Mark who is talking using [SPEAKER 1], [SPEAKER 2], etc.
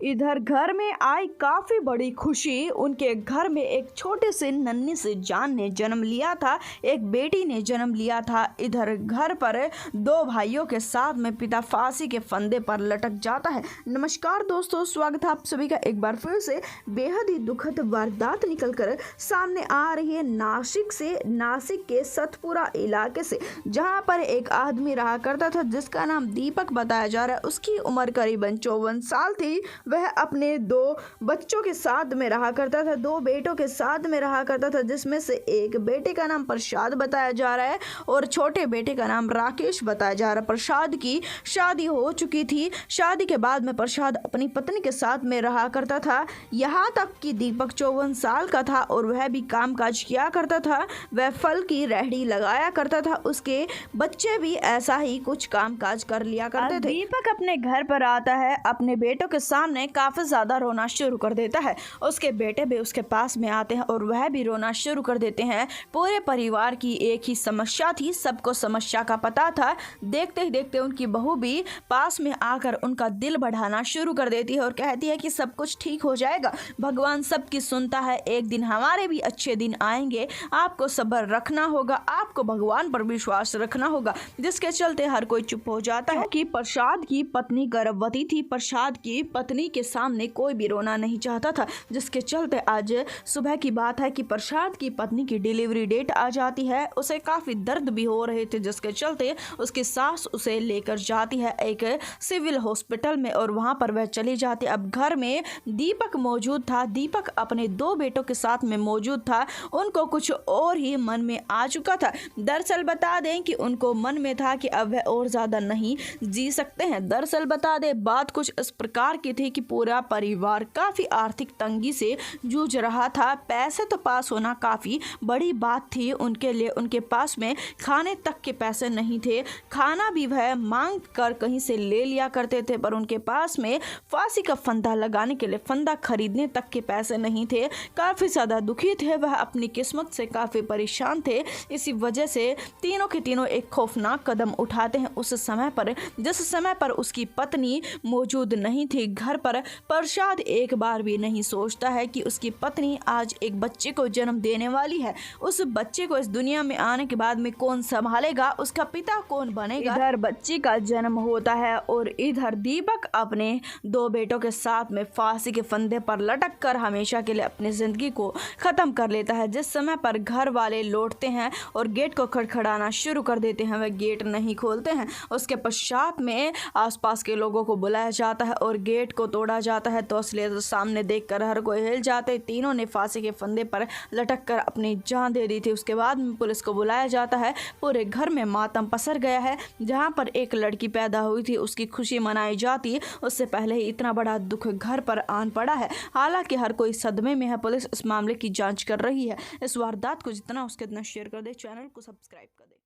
[SPEAKER 1] इधर घर में आई काफी बड़ी खुशी। उनके घर में एक छोटे से नन्ही से जान ने जन्म लिया था, एक बेटी ने जन्म लिया था। इधर घर पर दो भाइयों के साथ में पिता फांसी के फंदे पर लटक जाता है। नमस्कार दोस्तों, स्वागत है आप सभी का एक बार फिर से। बेहद ही दुखद वारदात निकलकर सामने आ रही है नासिक के सतपुरा इलाके से, जहां पर एक आदमी रहा करता था जिसका नाम दीपक बताया जा रहा है। उसकी उम्र करीबन 54 साल थी। वह अपने दो बच्चों के साथ में रहा करता था, दो बेटों के साथ में रहा करता था, जिसमें से एक बेटे का नाम प्रसाद बताया जा रहा है और छोटे बेटे का नाम राकेश बताया जा रहा है। प्रसाद की शादी हो चुकी थी। शादी के बाद में प्रसाद अपनी पत्नी के साथ में रहा करता था। यहाँ तक कि दीपक 54 साल का था और वह भी कामकाज किया करता था। वह फल की रेहड़ी लगाया करता था। उसके बच्चे भी ऐसा ही कुछ कामकाज कर लिया करते थे। दीपक अपने घर पर आता है, अपने बेटों के सामने काफी ज्यादा रोना शुरू कर देता है। उसके बेटे भी उसके पास में आते हैं और वह भी रोना शुरू कर देते हैं। पूरे परिवार की एक ही समस्या थी, सबको समस्या का पता था। देखते ही देखते उनकी बहू भी पास में आकर उनका दिल बढ़ाना शुरू कर देती है और कहती है कि सब कुछ ठीक हो जाएगा, भगवान सबकी सुनता है, एक दिन हमारे भी अच्छे दिन आएंगे, आपको सब्र रखना होगा, आपको भगवान पर विश्वास रखना होगा। जिसके चलते हर कोई चुप हो जाता है कि प्रसाद की पत्नी गर्भवती थी। प्रसाद की पत्नी के सामने कोई भी रोना नहीं चाहता था। जिसके चलते आज सुबह की बात है कि प्रसाद की पत्नी की डिलीवरी डेट आ जाती है। उसे काफी दर्द भी हो रहे थे, जिसके चलते उसकी सास उसे लेकर जाती है एक सिविल हॉस्पिटल में और वहां पर वह चली जाती है। अब घर में दीपक मौजूद था। दीपक अपने दो बेटों के साथ में मौजूद था। उनको कुछ और ही मन में आ चुका था। दरअसल बता दें कि उनको मन में था कि अब वह और ज्यादा नहीं जी सकते हैं। दरअसल बता दें बात कुछ इस प्रकार की थी कि पूरा परिवार काफी आर्थिक तंगी से जूझ रहा था। पैसे तो पास होना काफी बड़ी बात थी उनके लिए। उनके पास में खाने तक के पैसे नहीं थे। खाना भी वह मांग कर कहीं से ले लिया करते थे, पर उनके पास में फांसी का फंदा लगाने के लिए फंदा खरीदने तक के पैसे नहीं थे। काफी ज्यादा दुखी थे वह, अपनी किस्मत से काफी परेशान थे। इसी वजह से तीनों के तीनों एक खौफनाक कदम उठाते हैं उस समय पर, जिस समय पर उसकी पत्नी मौजूद नहीं थी घर पर। प्रसाद एक बार भी नहीं सोचता है कि उसकी पत्नी आज एक बच्चे को जन्म देने वाली है। उस बच्चे को इस दुनिया में आने के बाद में कौन संभालेगा, उसका पिता कौन बनेगा। इधर बच्चे का जन्म होता है और इधर दीपक अपने दो बेटों के साथ में फांसी के फंदे पर लटक कर हमेशा के लिए अपनी जिंदगी को खत्म कर लेता है। जिस समय पर घर वाले लौटते हैं और गेट को खड़खड़ाना शुरू कर देते हैं, वह गेट नहीं खोलते हैं। उसके पश्चात में आसपास के लोगों को बुलाया जाता है और गेट को तोड़ा जाता है। तो असलियत सामने देखकर हर कोई हिल जाते। तीनों ने फांसी के फंदे पर लटक कर अपनी जान दे दी थी। उसके बाद में पुलिस को बुलाया जाता है। पूरे घर में मातम पसर गया है। जहां पर एक लड़की पैदा हुई थी उसकी खुशी मनाई जाती, उससे पहले ही इतना बड़ा दुख घर पर आन पड़ा है। हालांकि हर कोई सदमे में है। पुलिस इस मामले की जांच कर रही है। इस वारदात को जितना उसके इतना शेयर कर दे, चैनल को सब्सक्राइब कर दे।